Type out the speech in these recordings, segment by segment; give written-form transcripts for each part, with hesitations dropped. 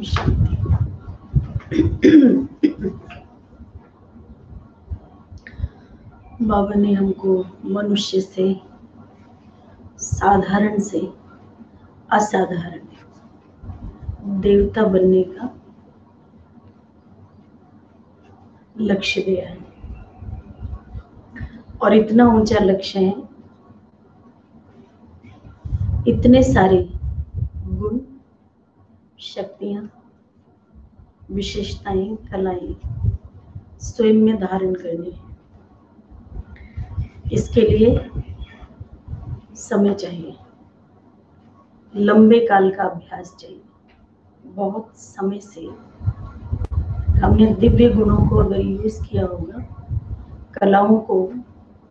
शांति। बाबा ने हमको मनुष्य से, साधारण से असाधारण देवता बनने का लक्ष्य दिया है। और इतना ऊंचा लक्ष्य है, इतने सारे गुण, शक्तियां, विशेषताएं, कलाएं स्वयं में धारण करनी है। इसके लिए समय चाहिए, लंबे काल का अभ्यास चाहिए। बहुत समय से हमने दिव्य गुणों को अगर यूज किया होगा, कलाओं को,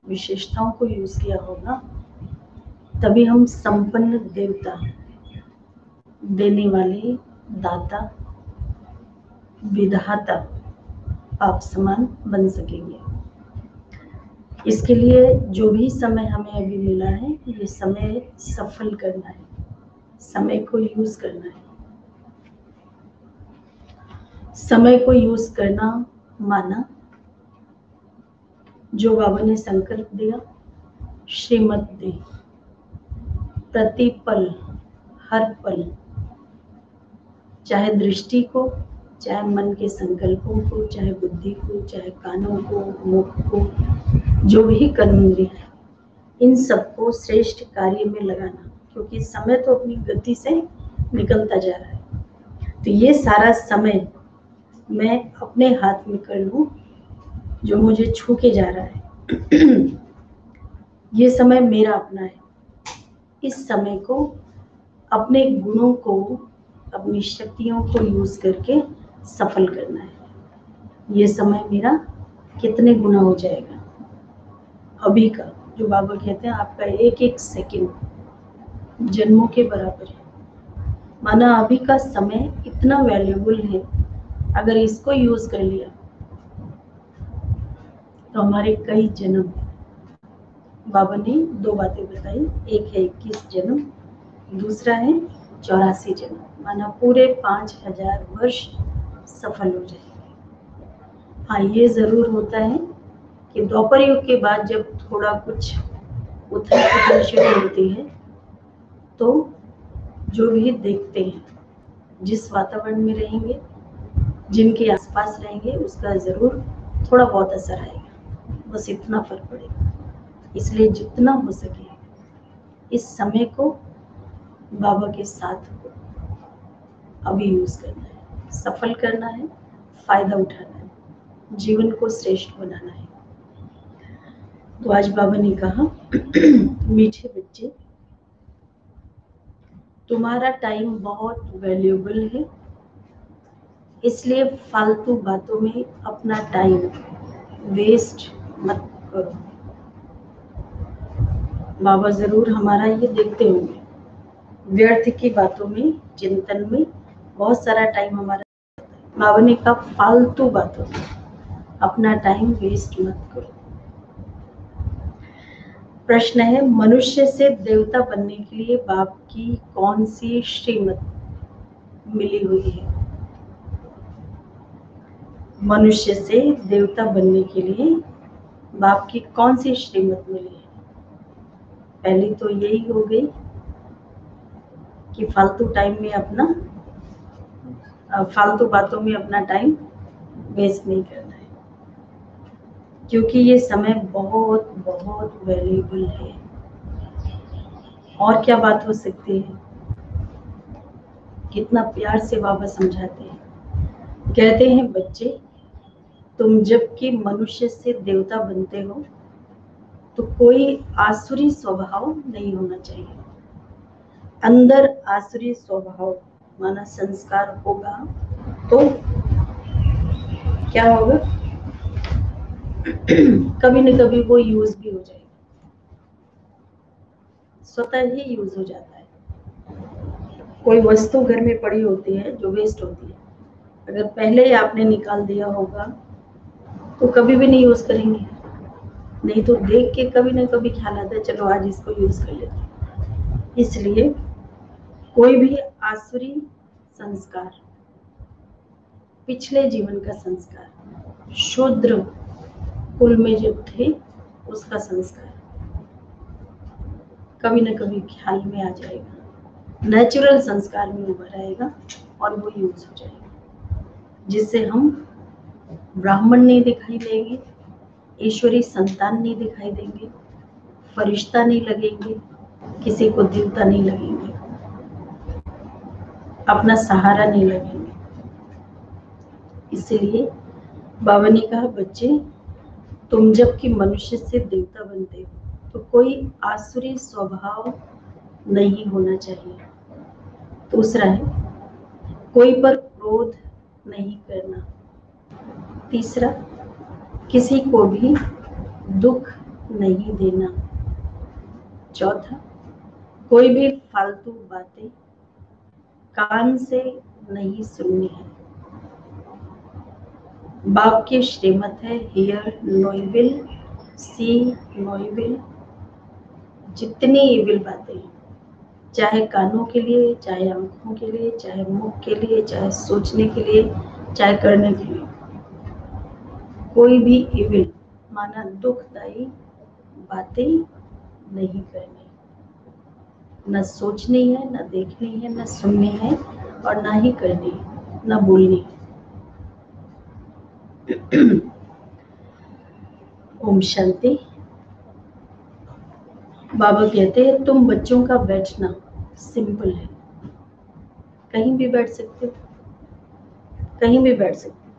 विशेषताओं को यूज किया होगा, तभी हम संपन्न देवता, देने वाले, दाता, विधाता, आप समान बन सकेंगे। इसके लिए जो भी समय हमें अभी मिला है, ये समय सफल करना है, समय को यूज करना है। समय को यूज करना माना जो बाबा ने संकल्प दिया, श्रीमत दी, प्रतिपल, हर पल, चाहे दृष्टि को, चाहे मन के संकल्पों को, चाहे बुद्धि को, चाहे कानों को, मुख को, जो भी कर्मेंद्रिय है, इन सबको श्रेष्ठ कार्य में लगाना। क्योंकि समय तो अपनी गति से निकलता जा रहा है, तो ये सारा समय मैं अपने हाथ में कर लूं, जो मुझे छू के जा रहा है। ये समय मेरा अपना है। इस समय को, अपने गुणों को, अपनी शक्तियों को यूज करके सफल करना है। ये समय मेरा कितने गुना हो जाएगा अभी का, जो बाबा कहते हैं आपका एक एक सेकंड जन्मों के बराबर है। माना अभी का समय इतना वैल्यूबल है, अगर इसको यूज कर लिया तो हमारे कई जन्म। बाबा ने दो बातें बताई, एक है 21 जन्म, दूसरा है 84 जन्म। माना पूरे 5000 वर्ष सफल हो जाएंगे। हाँ, ये जरूर होता है कि द्वापर युग के बाद जब थोड़ा कुछ उथल पुथल शुरू होती है, तो जो भी देखते हैं, जिस वातावरण में रहेंगे, जिनके आसपास रहेंगे, उसका जरूर थोड़ा बहुत असर आएगा। बस इतना फर्क पड़ेगा। इसलिए जितना हो सके इस समय को बाबा के साथ अभी यूज करना है, सफल करना है, फायदा उठाना है, जीवन को श्रेष्ठ बनाना है। तो आज बाबा ने कहा, मीठे बच्चे, तुम्हारा टाइम बहुत वैल्यूएबल है, इसलिए फालतू बातों में अपना टाइम वेस्ट मत करो। बाबा जरूर हमारा ये देखते होंगे, व्यर्थ की बातों में, चिंतन में बहुत सारा टाइम हमारा। बाबा ने कहा फालतू बातों में अपना टाइम वेस्ट मत करो। प्रश्न है, मनुष्य से देवता बनने के लिए बाप की कौन सी श्रीमत मिली हुई है? मनुष्य से देवता बनने के लिए बाप की कौन सी श्रीमत मिली है? पहली तो यही हो गई कि फालतू टाइम में अपना, फालतू बातों में अपना टाइम वेस्ट नहीं करना है, क्योंकि ये समय बहुत बहुत वैल्यूएबल है। और क्या बात हो सकती है? कितना प्यार से बाबा समझाते हैं, कहते हैं बच्चे, तुम जबकि मनुष्य से देवता बनते हो तो कोई आसुरी स्वभाव नहीं होना चाहिए। अंदर आसुरी स्वभाव माना संस्कार होगा तो क्या होगा? कभी न कभी वो यूज भी हो जाएगा, स्वतः ही यूज हो जाता है। कोई वस्तु घर में पड़ी होती है जो वेस्ट होती है, अगर पहले ही आपने निकाल दिया होगा तो कभी भी नहीं यूज करेंगे। नहीं तो देख के कभी ना कभी ख्याल आता है, चलो आज इसको यूज कर लेते हैं। इसलिए कोई भी आसुरी संस्कार पिछले जीवन का संस्कार, शूद्र कुल में जब थे उसका संस्कार कभी न कभी ख्याल में आ जाएगा, नेचुरल संस्कार में उभर आएगा और वो यूज हो जाएगा, जिससे हम ब्राह्मण नहीं दिखाई देंगे, ईश्वरी संतान नहीं दिखाई देंगे, फरिश्ता नहीं लगेंगे, किसी को देवता नहीं लगेंगे, अपना सहारा नहीं लगेंगे। इसलिए बाबा ने कहा, बच्चे तुम जबकि मनुष्य से देवता बनते हो तो कोई आसुरी स्वभाव नहीं होना चाहिए। दूसरा है, कोई पर क्रोध नहीं करना। तीसरा, किसी को भी दुख नहीं देना। चौथा, कोई भी फालतू बातें कान से नहीं सुननी है। बाप की श्रीमत है, hear no evil, see no evil. जितनी इविल बातें, चाहे कानों के लिए, चाहे आंखों के लिए, चाहे मुख के लिए, चाहे सोचने के लिए, चाहे करने के लिए, कोई भी इविल माना दुखदायी बातें नहीं करनी, न सोचनी है, न देखनी है, न सुननी है और ना ही करनी है, न बोलनी है। ओम शांति। बाबा कहते हैं तुम बच्चों का बैठना सिंपल है, कहीं भी बैठ सकते हो, कहीं भी बैठ सकते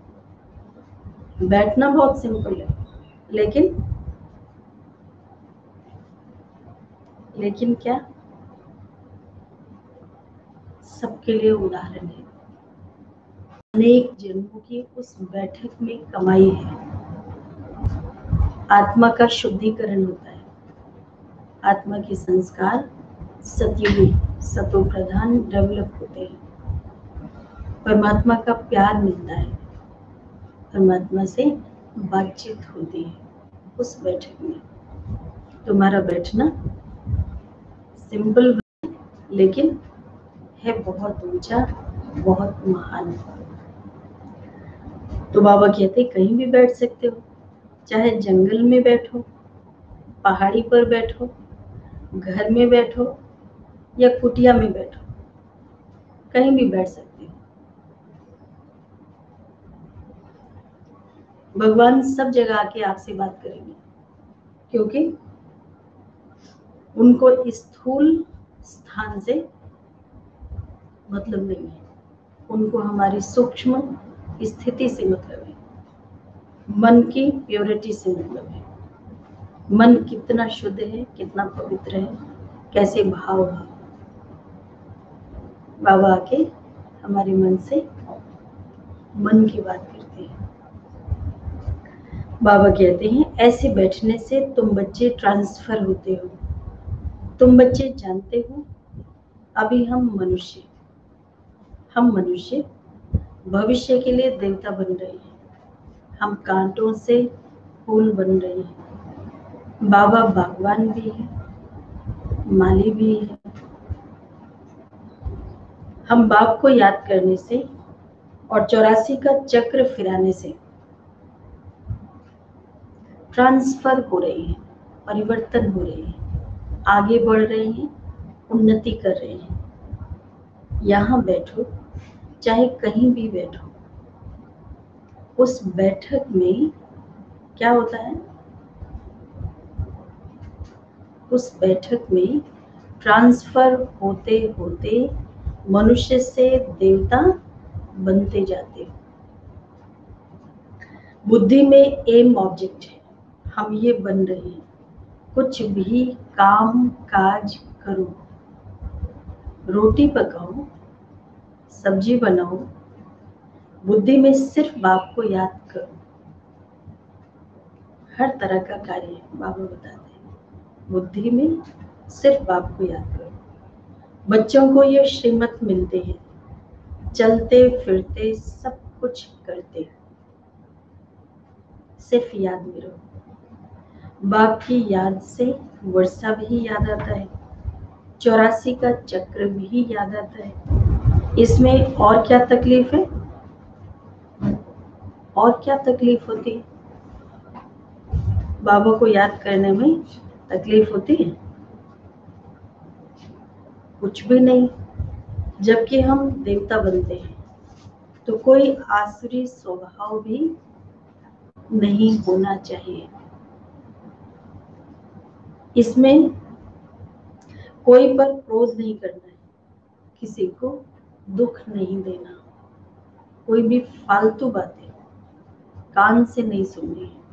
हो। बैठना बहुत सिंपल है, लेकिन क्या सबके लिए उदाहरण है। अनेक जन्मों की उस बैठक में कमाई है। आत्मा का शुद्धिकरण होता है, आत्मा के संस्कार सतयुगी सतो प्रधान डेवलप होते हैं, परमात्मा का प्यार मिलता है, परमात्मा से बातचीत होती है उस बैठक में। तुम्हारा बैठना सिंपल है, लेकिन है बहुत ऊंचा, बहुत महान। तो बाबा कहते कहीं भी बैठ सकते हो, चाहे जंगल में बैठो, पहाड़ी पर बैठो, घर में बैठो या कुटिया में बैठो, कहीं भी बैठ सकते हो। भगवान सब जगह आके आपसे बात करेंगे, क्योंकि उनको स्थूल स्थान से मतलब नहीं है, उनको हमारी सूक्ष्म स्थिति से मतलब है, मन की प्योरिटी से मतलब है। मन कितना शुद्ध है, कितना पवित्र है, कैसे भाव है। बाबा आके हमारे मन से मन की बात करते हैं। बाबा कहते हैं ऐसे बैठने से तुम बच्चे ट्रांसफर होते हो। तुम बच्चे जानते हो अभी हम मनुष्य भविष्य के लिए देवता बन रहे हैं, हम कांटों से फूल बन रहे हैं। बाबा भगवान भी है, माली भी है। हम बाप को याद करने से और 84 का चक्र फिराने से ट्रांसफर हो रहे हैं, परिवर्तन हो रहे हैं, आगे बढ़ रहे हैं, उन्नति कर रहे हैं। यहाँ बैठो, चाहे कहीं भी बैठो, उस बैठक में क्या होता है, उस बैठक में ट्रांसफर होते होते मनुष्य से देवता बनते जाते हो। बुद्धि में एम ऑब्जेक्ट है, हम ये बन रहे हैं। कुछ भी काम काज करो, रोटी पकाओ, सब्जी बनाओ, बुद्धि में सिर्फ बाप को याद करो। हर तरह का कार्य बाबा बताते हैं, बुद्धि में सिर्फ बाप को याद करो। बच्चों को ये श्रीमत मिलते हैं, चलते फिरते सब कुछ करते, सिर्फ याद में रहो। बाप की याद से वर्षा भी याद आता है, 84 का चक्र भी याद आता है। इसमें और क्या तकलीफ है, और क्या तकलीफ होती है? बाबा को याद करने में तकलीफ होती है? कुछ भी नहीं। जबकि हम देवता बनते हैं तो कोई आसुरी स्वभाव भी नहीं होना चाहिए। इसमें कोई पर क्रोध नहीं करना है, किसी को दुख नहीं देना, कोई भी फालतू बातें कान से नहीं सुननी है।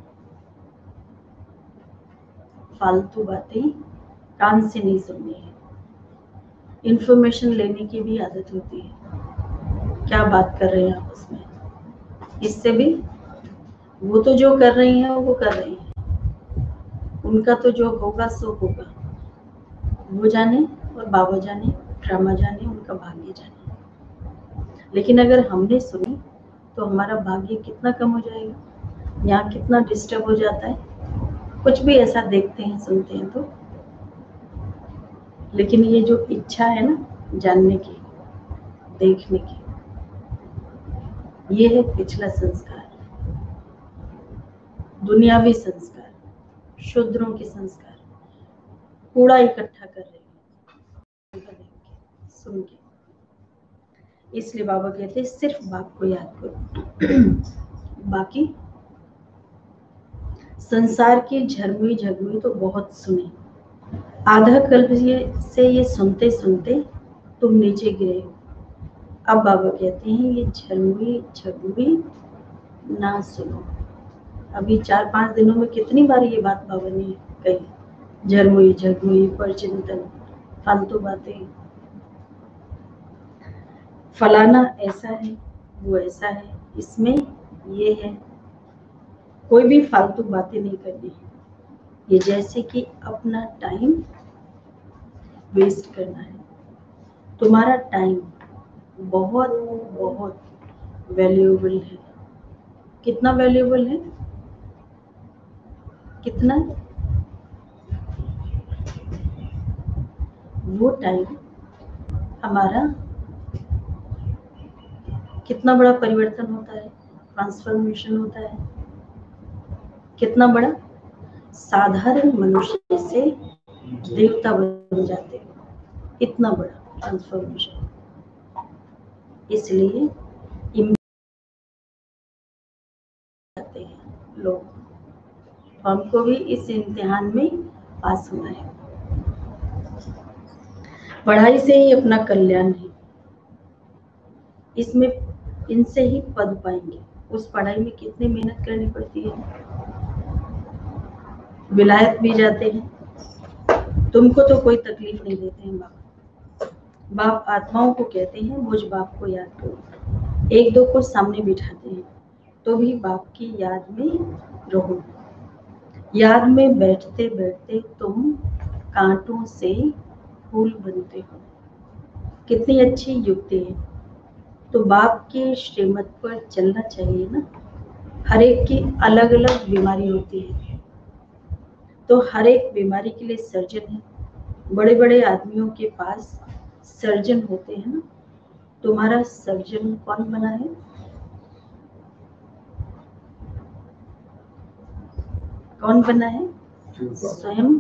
फालतू बातें कान से नहीं सुननी है। इंफॉर्मेशन लेने की भी आदत होती है, क्या बात कर रहे हैं आपस में, इससे भी वो तो जो कर रही हैं वो कर रही हैं, उनका तो जो होगा सो होगा, वो जाने और बाबा जाने, ड्रामा जाने, उनका भाग्य जाने। लेकिन अगर हमने सुनी तो हमारा भाग्य कितना कम हो जाएगा, यहाँ कितना डिस्टर्ब हो जाता है। कुछ भी ऐसा देखते हैं सुनते हैं तो, लेकिन ये जो इच्छा है ना जानने की, देखने की, ये है पिछला संस्कार, दुनियावी संस्कार, शूद्रों के संस्कार। कूड़ा इकट्ठा कर रहे हैं सुन के। इसलिए बाबा कहते हैं सिर्फ बाप को याद करो। बाकी संसार की झरमुई झगमुई तो बहुत सुने। आधा कल्प से ये सुनते सुनते तुम नीचे गिरे हो। अब बाबा कहते हैं ये झरमुई झगमुई ना सुनो। अभी 4-5 दिनों में कितनी बार ये बात बाबा ने कही, झरमुई झगमुई, परचिंतन, फालतू बातें, फलाना ऐसा है, वो ऐसा है, इसमें ये है। कोई भी फालतू बातें नहीं करनी है। ये जैसे कि अपना टाइम वेस्ट करना है। तुम्हारा टाइम बहुत बहुत वैल्यूएबल है। कितना वैल्यूएबल है? कितना? वो टाइम हमारा कितना बड़ा परिवर्तन होता है, ट्रांसफॉर्मेशन होता है। कितना बड़ा? साधारण मनुष्य से देवता बन जाते हैं, इतना बड़ा ट्रांसफॉर्मेशन। इसलिए जाते हैं लोग, तो हमको भी इस इम्तिहान में पास होना है। पढ़ाई से ही अपना कल्याण है, इसमें इनसे ही पद पाएंगे। उस पढ़ाई में कितनी मेहनत करनी पड़ती है। विलायत भी जाते हैं, तुमको तो कोई तकलीफ नहीं देते हैं बाप। बाप आत्माओं को कहते हैं मुझ बाप को याद करो। एक दो को सामने बिठाते हैं तो भी बाप की याद में रहो। याद में बैठते बैठते तुम कांटों से फूल बनते हो। कितनी अच्छी युक्ति है। तो बाप के श्रीमत पर चलना चाहिए ना। हर एक की अलग अलग बीमारी होती है, तो हर एक बीमारी के लिए सर्जन है। बड़े बड़े आदमियों के पास सर्जन होते हैं ना। तुम्हारा सर्जन कौन बना है? कौन बना है? स्वयं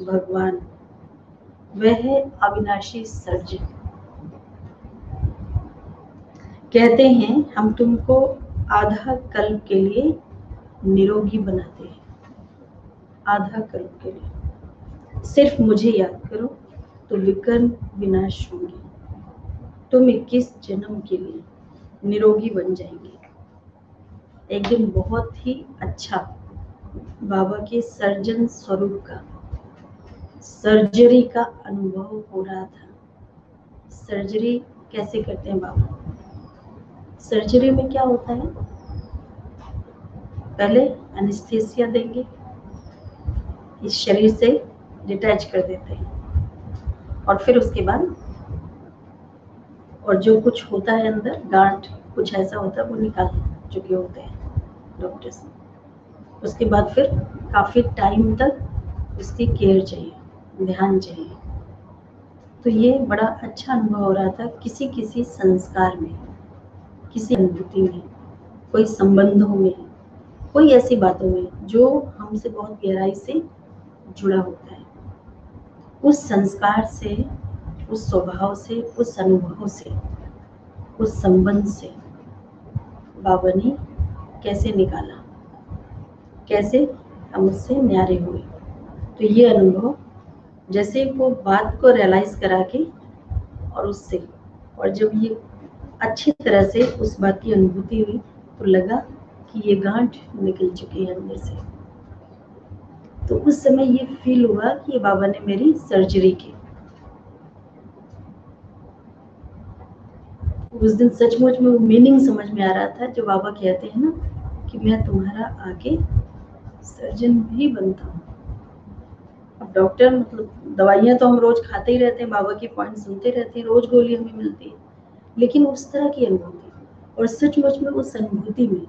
भगवान। वह है अविनाशी सर्जन। कहते हैं हम तुमको आधा कल्प के लिए निरोगी बनाते हैं। आधा कल्प के लिए सिर्फ मुझे याद करो तो विकर्म विनाश होंगे। तुम 21 जन्म के लिए निरोगी बन जाएंगे। एक दिन बहुत ही अच्छा बाबा के सर्जन स्वरूप का सर्जरी का अनुभव हो रहा था। सर्जरी कैसे करते हैं बाबा? सर्जरी में क्या होता है? पहले एनेस्थीसिया देंगे, इस शरीर से डिटैच कर देते हैं, और फिर उसके बाद और जो कुछ होता है अंदर, गांठ कुछ ऐसा होता है, वो निकाल चुके होते हैं डॉक्टर्स। उसके बाद फिर काफी टाइम तक उसकी केयर चाहिए, ध्यान चाहिए। तो ये बड़ा अच्छा अनुभव हो रहा था किसी किसी संस्कार में, किसी अनुभूति में। कोई संबंधों में, कोई ऐसी बातों में जो हमसे बहुत गहराई से जुड़ा होता है, उस संस्कार से, उस स्वभाव से, उस अनुभव से, उस संबंध से बाबा ने कैसे निकाला, कैसे हम उससे न्यारे हुए। तो ये अनुभव जैसे वो बात को रियलाइज करा के और उससे, और जब ये अच्छी तरह से उस बात की अनुभूति हुई तो लगा कि ये गांठ निकल चुकी है अंदर से। तो उस समय ये फील हुआ कि ये बाबा ने मेरी सर्जरी की। उस दिन सचमुच में वो मीनिंग समझ में आ रहा था जो बाबा कहते हैं ना कि मैं तुम्हारा आगे सर्जन भी बनता हूँ। अब डॉक्टर मतलब दवाइयाँ तो हम रोज खाते ही रहते हैं, बाबा की पॉइंट सुनते रहते हैं, रोज गोली हमें मिलती है, लेकिन उस तरह की अनुभूति, और सचमुच में उस अनुभूति में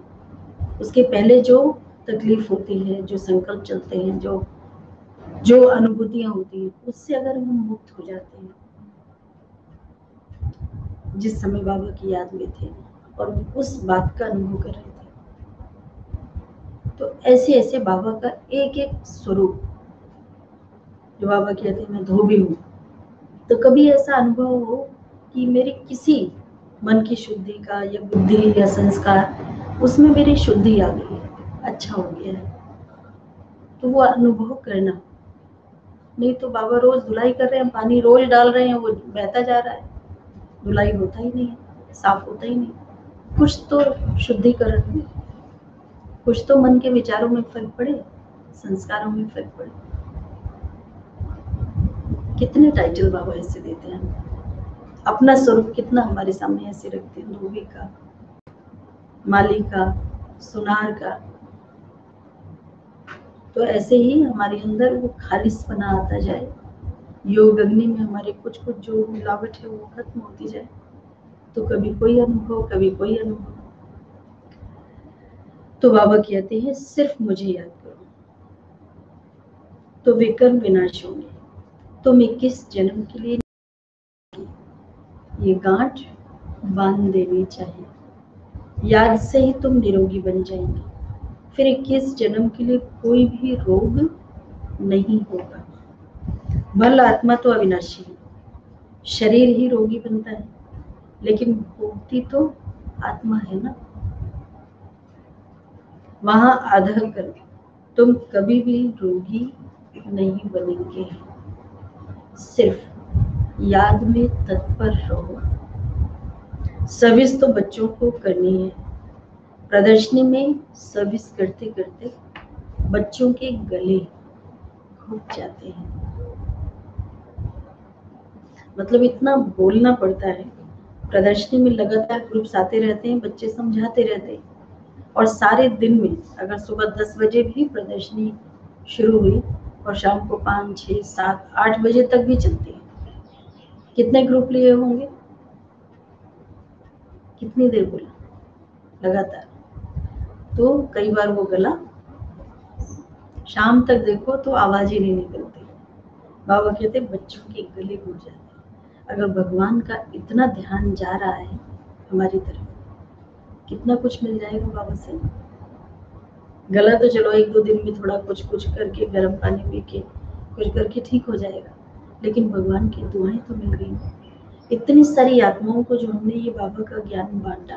उसके पहले जो तकलीफ होती है, जो संकल्प चलते हैं, जो अनुभूतियां होती हैं, उससे अगर हम मुक्त हो जाते हैं, जिस समय बाबा की याद में थे और उस बात का अनुभव कर रहे थे, तो ऐसे ऐसे बाबा का एक एक स्वरूप, जो बाबा कहते हैं मैं धोबी हूँ, तो कभी ऐसा अनुभव हो कि मेरी किसी मन की शुद्धि का या बुद्धि या संस्कार, उसमें मेरी शुद्धि आ गई है, अच्छा हो गया है, तो वो अनुभव करना। नहीं तो बाबा रोज धुलाई कर रहे हैं, पानी रोज डाल रहे हैं, वो बहता जा रहा है, धुलाई होता ही नहीं है, साफ होता ही नहीं। कुछ तो शुद्धिकरण में, कुछ तो मन के विचारों में फर्क पड़े, संस्कारों में फर्क पड़े। कितने टाइटल बाबा ऐसे देते हैं, अपना स्वरूप कितना हमारे सामने ऐसे रखते हैं, धोबी का, माली का, सुनार का। तो ऐसे ही हमारे अंदर वो खालिसपना आता जाए, योग अग्नि में हमारे कुछ कुछ जो मिलावट है वो खत्म होती जाए, तो कभी कोई अनुभव, कभी कोई अनुभव। तो बाबा कहते हैं सिर्फ मुझे याद करो तो विकर्म विनाश होंगे। तो मैं किस जन्म के लिए ये गांठ बांध देनी चाहिए, याद से ही तुम निरोगी बन जाएंगे, फिर 21 जन्म के लिए कोई भी रोग नहीं होगा। बल आत्मा तो अविनाशी है, शरीर ही रोगी बनता है, लेकिन भोगती तो आत्मा है ना। वहां आदर कर तुम कभी भी रोगी नहीं बनेंगे, सिर्फ याद में तत्पर रहो। सर्विस तो बच्चों को करनी है, प्रदर्शनी में सर्विस करते करते बच्चों के गले घुट जाते हैं, मतलब इतना बोलना पड़ता है। प्रदर्शनी में लगातार ग्रुप्स आते रहते हैं, बच्चे समझाते रहते हैं, और सारे दिन में अगर सुबह 10 बजे भी प्रदर्शनी शुरू हुई और शाम को 5, 6, 7, 8 बजे तक भी चलती है, कितने ग्रुप लिए होंगे, कितनी देर बोला लगातार। तो कई बार वो गला शाम तक देखो तो आवाज ही नहीं निकलती। बाबा कहते बच्चों के गले घुट जाते हैं। अगर भगवान का इतना ध्यान जा रहा है हमारी तरफ, कितना कुछ मिल जाएगा बाबा से। गला तो चलो 1-2 दिन में थोड़ा कुछ करके गर्म पानी पी के कुछ करके ठीक हो जाएगा, लेकिन भगवान की दुआएं तो मिल गई। इतनी सारी आत्माओं को जो हमने ये बाबा का ज्ञान बांटा,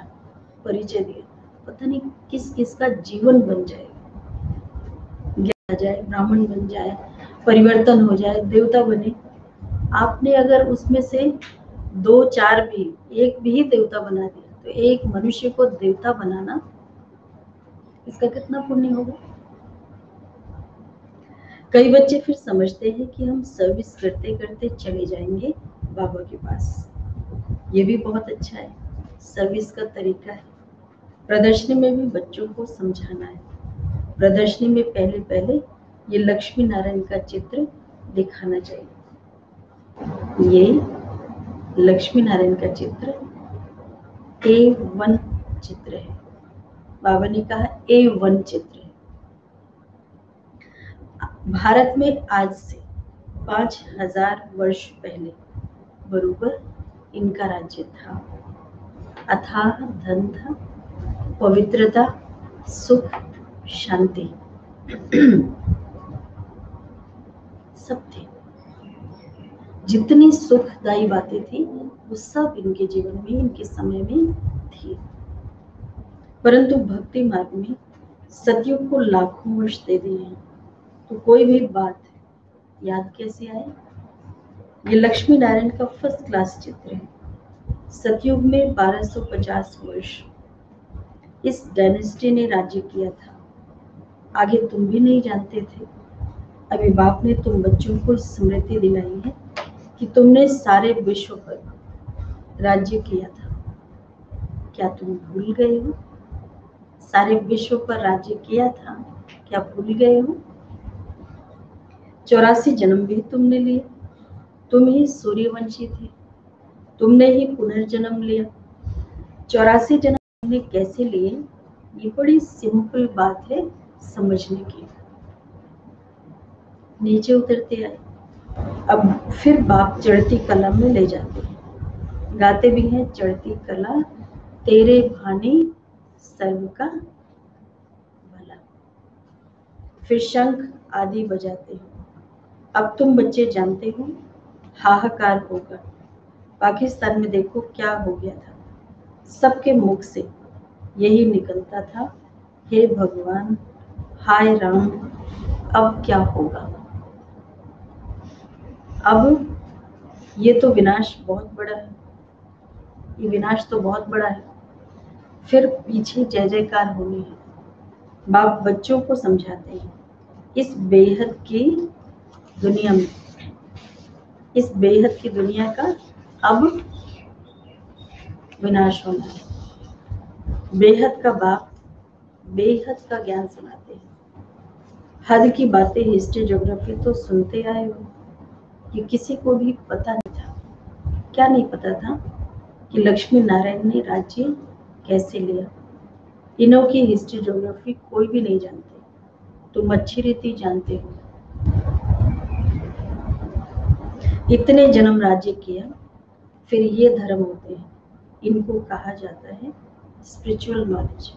परिचय दिया, पता नहीं किस किस का जीवन बन जाएगा, ज्ञान आ जाए, ब्राह्मण बन जाए, परिवर्तन हो जाए, देवता बने। आपने अगर उसमें से 2-4 भी, एक भी देवता बना दिया, तो एक मनुष्य को देवता बनाना, इसका कितना पुण्य होगा। कई बच्चे फिर समझते हैं कि हम सर्विस करते करते चले जाएंगे बाबा के पास, ये भी बहुत अच्छा है, सर्विस का तरीका है। प्रदर्शनी में भी बच्चों को समझाना है, प्रदर्शनी में पहले पहले ये लक्ष्मी नारायण का चित्र दिखाना चाहिए। ये लक्ष्मी नारायण का चित्र A1 चित्र है, बाबा ने कहा A1 चित्र है। भारत में आज से 5000 वर्ष पहले बरोबर इनका राज्य था, अथाह धन था, पवित्रता, सुख, शांति सब थे। जितनी सुखदायी बातें थी वो सब इनके जीवन में, इनके समय में थी। परंतु भक्ति मार्ग में सतयुग को लाखों वर्ष दे दिए हैं, तो कोई भी बात याद कैसे आए? ये लक्ष्मी नारायण का फर्स्ट क्लास चित्र है। सतयुग में 1250 वर्ष इस डायनेस्टी ने राज्य किया था। आगे तुम भी नहीं जानते थे। अभी बाप ने तुम बच्चों को स्मृति दिलाई है कि तुमने सारे विश्व पर राज्य किया था। क्या तुम भूल गए हो? सारे विश्व पर राज्य किया था, क्या भूल गए हो? 84 जन्म भी तुमने लिए। तुम ही सूर्यवंशी थे, तुमने ही पुनर्जन्म लिया। 84 जन्म तुमने कैसे लिए? ये बड़ी सिंपल बात है समझने की। नीचे उतरते आए। अब फिर बाप चढ़ती कला में ले जाते हैं। गाते भी हैं, चढ़ती कला तेरे भाने सर्व का भला। फिर शंख आदि बजाते हैं। अब तुम बच्चे जानते हो हाहाकार होगा। पाकिस्तान में देखो क्या हो गया था। सबके मुख से यही निकलता था, हे भगवान, हाय राम, अब क्या होगा? अब ये तो विनाश बहुत बड़ा है, ये विनाश तो बहुत बड़ा है। फिर पीछे जय जयकार होनी है। बाप बच्चों को समझाते हैं, इस बेहद की दुनिया में, इस बेहद की दुनिया का अब विनाश होना है। बेहद का बाप बेहद का ज्ञान सुनाते हैं। हद की बातें हिस्ट्री ज्योग्राफी तो सुनते आए हो, कि किसी को भी पता नहीं था। क्या नहीं पता था? कि लक्ष्मी नारायण ने राज्य कैसे लिया। इनों की हिस्ट्री ज्योग्राफी कोई भी नहीं जानते, तुम अच्छी रीति जानते हो। इतने जन्म राज्य किया, फिर ये धर्म होते हैं। इनको कहा जाता है स्पिरिचुअल नॉलेज।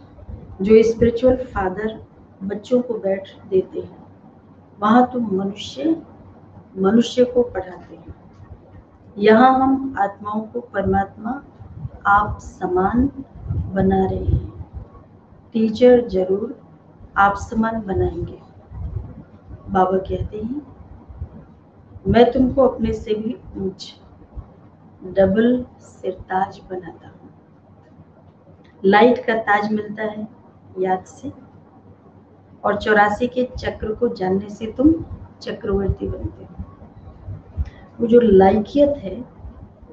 जो स्पिरिचुअल फादर बच्चों को बैठ देते हैं, वहां तुम मनुष्य को पढ़ाते हैं। यहाँ हम आत्माओं को परमात्मा आप समान बना रहे हैं। टीचर जरूर आप समान बनाएंगे। बाबा कहते हैं, मैं तुमको अपने से भी ऊंच डबल सिरताज बनाता हूँ। लाइट का ताज मिलता है याद से, और 84 के चक्र को जानने से तुम चक्रवर्ती बनते हो। वो जो लाइकियत है,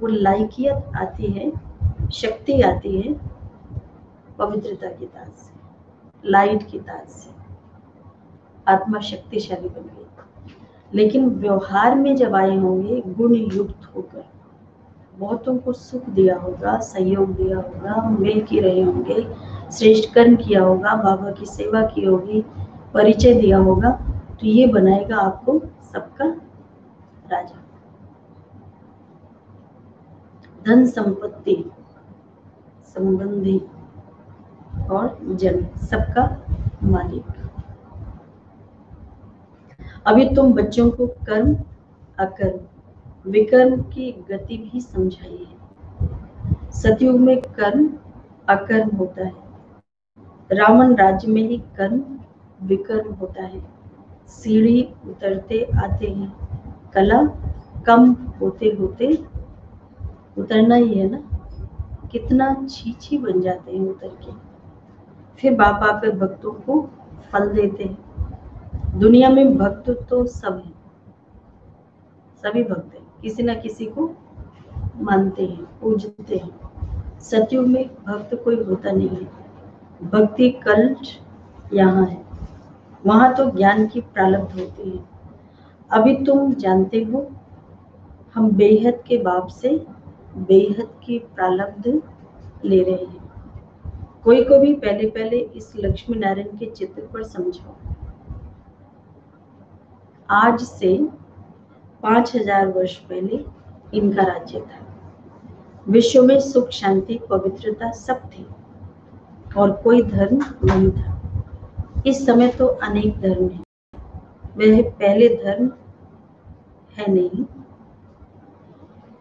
वो लाइकियत आती है, शक्ति आती है पवित्रता की ताज से, लाइट की ताज से। आत्मा शक्तिशाली बन गई। लेकिन व्यवहार में जब आए होंगे गुण युक्त होकर, बहुतों को सुख दिया होगा, सहयोग दिया होगा, मिल के रहे होंगे, श्रेष्ठ कर्म किया होगा, बाबा की सेवा की होगी, परिचय दिया होगा, तो ये बनाएगा आपको सबका राजा। धन संपत्ति संबंधी और जन सबका मालिक। अभी तुम बच्चों को कर्म अकर्म विकर्म की गति भी समझाई है। सतयुग में कर्म अकर्म होता है। रावण राज्य में ही कर्म विकर्म होता है। सीढ़ी उतरते आते हैं, कला कम होते होते उतरना ही है ना। कितना छी बन जाते हैं उतर के। फिर बाप आकर भक्तों को फल देते हैं। दुनिया में भक्त तो सब है, सभी भक्त हैं, किसी न किसी को मानते हैं, पूजते हैं। सतयुग में भक्त कोई होता नहीं है। भक्ति कल्ट यहाँ है, वहां तो ज्ञान की प्रारब्ध होती है। अभी तुम जानते हो हम बेहद के बाप से बेहद की प्रारब्ध ले रहे हैं। कोई को भी पहले इस लक्ष्मी नारायण के चित्र पर समझो। आज से 5000 वर्ष पहले इनका राज्य था। विश्व में सुख शांति पवित्रता सब थी। और कोई धर्म नहीं था। इस समय तो अनेक धर्म हैं, वह पहले धर्म है नहीं।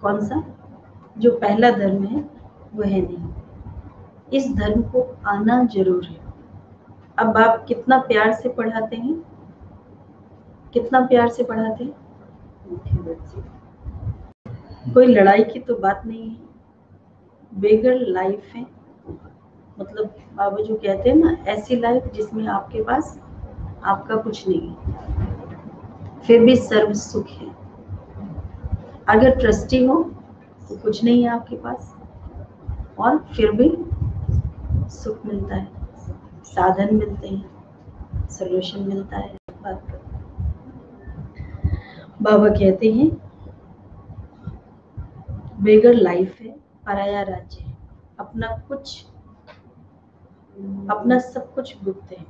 कौन सा? जो पहला धर्म है वो है नहीं। इस धर्म को आना जरूर है। अब आप कितना प्यार से पढ़ाते हैं, कितना प्यार से पढ़ाते हैं। कोई लड़ाई की तो बात नहीं है, बेगर लाइफ है। मतलब बाबा जो कहते हैं ना, ऐसी लाइफ जिसमें आपके पास आपका कुछ नहीं है, फिर भी सर्व सुख है। अगर ट्रस्टी हो तो कुछ नहीं है आपके पास, और फिर भी सुख मिलता है, साधन मिलते हैं, सोल्यूशन मिलता है। बात का बाबा कहते हैं, बेगर लाइफ है, पराया राज्य है, अपना सब कुछ गुप्त है।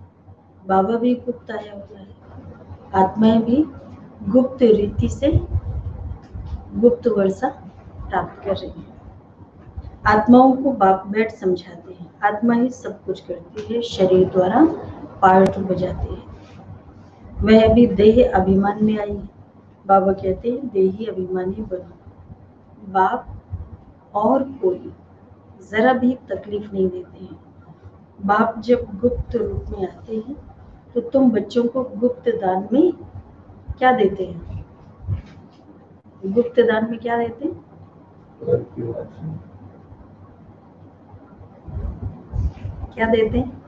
बाबा भी गुप्त आया हुआ है, आत्माएं भी गुप्त रीति से गुप्त वर्षा प्राप्त कर रही है। आत्माओं को बाप बैठ समझाते हैं, आत्मा ही सब कुछ करती है, शरीर द्वारा पार्ट बजाती है। वह अभी देह अभिमान में आई है। बाबा कहते हैं, देही अभिमानी बनो। बाप और कोई जरा भी तकलीफ नहीं देते हैं। बाप जब गुप्त रूप में आते हैं तो तुम बच्चों को गुप्त दान में क्या देते हैं? गुप्त दान में क्या देते हैं? क्या देते हैं?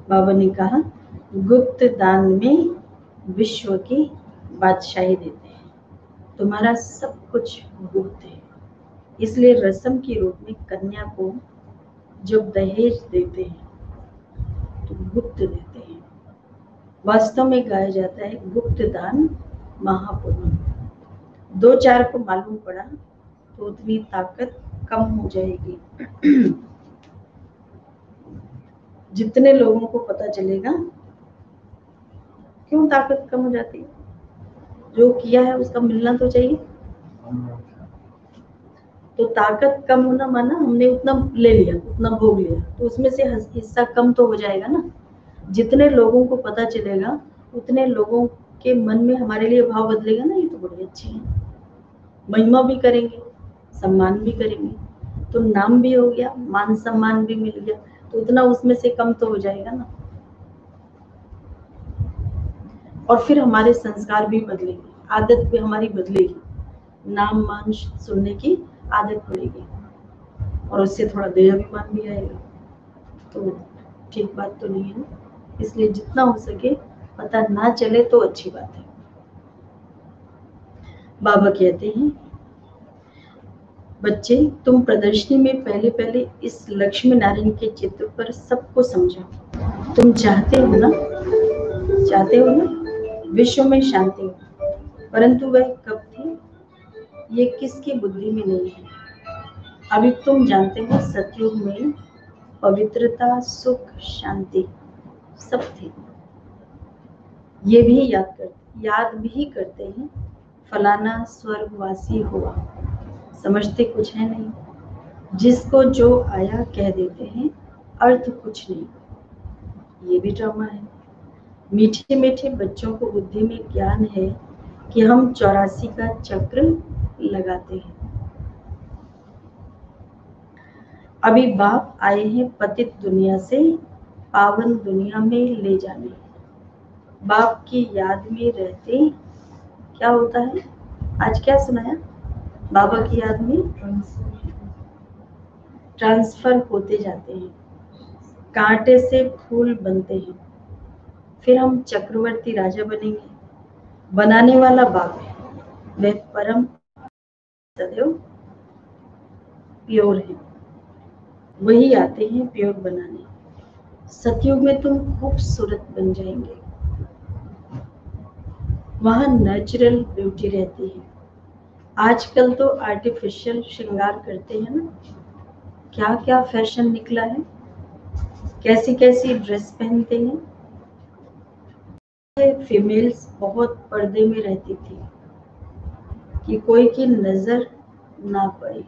बाबा ने कहा, गुप्त दान में विश्व की बादशाही देते हैं। तुम्हारा सब कुछ गुप्त है, इसलिए रस्म के रूप में कन्या को जब दहेज देते हैं तो गुप्त देते हैं। वास्तव में गाया जाता है, गुप्त दान महापुण्य। 2-4 को मालूम पड़ा तो उतनी ताकत कम हो जाएगी। जितने लोगों को पता चलेगा, क्यों ताकत कम हो जाती है? जो किया है उसका मिलना तो चाहिए। तो ताकत कम होना माना हमने उतना ले लिया, उतना भोग लिया, तो उसमें से हिस्सा कम तो हो जाएगा ना। जितने लोगों को पता चलेगा उतने लोगों के मन में हमारे लिए भाव बदलेगा ना। ये तो बड़ी अच्छी है, महिमा भी करेंगे, सम्मान भी करेंगे, तो नाम भी हो गया, मान सम्मान भी मिल गया, तो उतना उसमें से कम तो हो जाएगा ना। और फिर हमारे संस्कार भी बदलेंगे, आदत भी हमारी बदलेगी, नाम मान सुनने की आदत पड़ेगी, और उससे थोड़ा देहाभिमान भी आएगा। तो ठीक बात तो नहीं है ना। इसलिए जितना हो सके पता ना चले तो अच्छी बात है। बाबा कहते हैं, बच्चे तुम प्रदर्शनी में पहले पहले इस लक्ष्मी नारायण के चित्र पर सबको समझाओ। तुम चाहते हो ना विश्व में शांति हो, परंतु वह कब थी ये किसकी बुद्धि में नहीं है। अभी तुम जानते हो, सतयुग में पवित्रता, सुख, शांति सब थी। ये भी याद भी करते हैं, फलाना स्वर्गवासी हुआ, समझते कुछ है नहीं। जिसको जो आया कह देते हैं, अर्थ कुछ नहीं। ये भी ड्रामा है। मीठे मीठे बच्चों को बुद्धि में ज्ञान है कि हम 84 का चक्र लगाते हैं। अभी बाप आए हैं पतित दुनिया से पावन दुनिया में ले जाने। बाप की याद में रहते क्या होता है? आज क्या सुनाया? बाबा की याद में ट्रांसफर होते जाते हैं, कांटे से फूल बनते हैं, फिर हम चक्रवर्ती राजा बनेंगे। बनाने वाला बाप है, वह परम सदैव प्योर है, वही आते हैं प्योर बनाने। सतयुग में तुम खूबसूरत बन जाएंगे, वहां नेचुरल ब्यूटी रहती है। आजकल तो आर्टिफिशियल श्रृंगार करते हैं ना, क्या क्या फैशन निकला है, कैसी कैसी ड्रेस पहनते हैं। फीमेल्स बहुत पर्दे में रहती थी कि कोई की नजर ना पड़े।